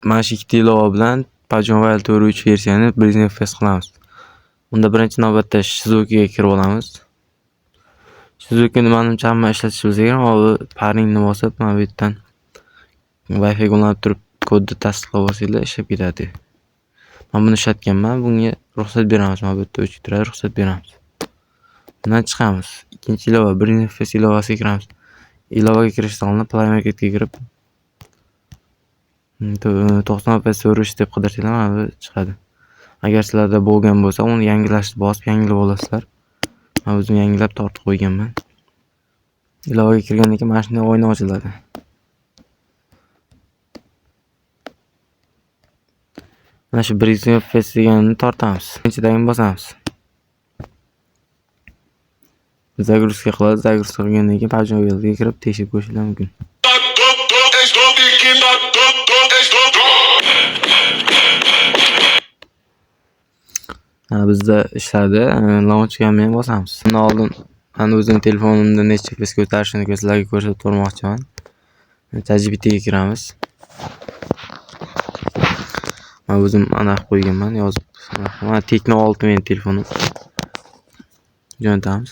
mana shu ikkita ilova bilan PUBG Mobile Tour 3 versiyani Business Fest qilamiz. Unda birinchi navbatda Shizukiga kirib olamiz. Shizukini menimcha hamma ishlatish bilsa kerak, bu paringni bosib, mana bu yerdan Wi-Fi ulanib turib kodni tasdiqlab olsanglar ishlab ketadi. Men buni ishlatganman, bunga ruxsat beramiz, mana bu yerda o'chib turadi, ruxsat beramiz. Bundan chiqamiz. Ikkinchi ilova, Business Fest ilovasiga kiramiz. Ilovaga kirishdan oldin Play Marketga kirib 90% so'rish deb qidirsanglar mana bu chiqadi. Agar sizlarda bo'lgan bo'lsa, uni yangilashni bosib yangilab olasizlar. Men o'zim yangilab tortib qo'yganman. Ilovaga kirgandan keyin mana shunday oyna ochiladi. Mana shu Business Fest deganini tortamiz. Birinchidan bosamiz. Zagruzka qiladi. Zagruzka qilgandan keyin PUBG Mobile'ga kirib tekshirib ko'rishingiz mumkin. Bizda ishladi. Launchga ham bosamiz. Bundan oldin men o'zim telefonimda necha FPS ko'tarishini sizlarga ko'rsatib o'tmoqchiman. ChatGPTga kiramiz. Men o'zim aniq qo'yganman, yozib. Mana Tecno 6 men telefonim. Jo'natamiz.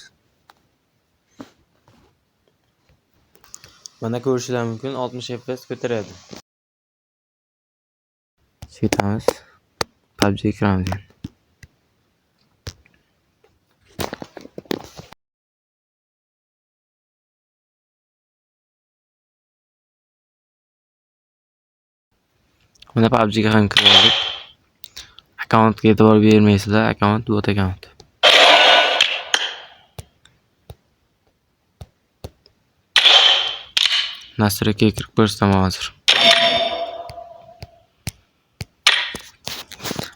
Mana ko'rishingiz mumkin 60 FPS ko'taradi. Ketamiz. PUBG ga kiramiz. Mana PUBG ga ham kirib oldik. Akkauntga e'tibor bermaysizlar, akkaunt bot akkaunt. Nastroykaga kirib ko'rsataman hozir.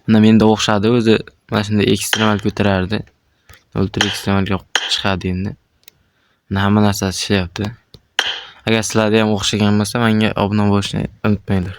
Mana menda o'xshadi, o'zi mana shunday ekstremal ko'tarardi. Ultra ekstremalga chiqadi endi. Mana hamma narsasi ishlayapti. Agar sizlarda ham o'xshagan bo'lsa, menga obuna bo'lishni unutmanglar.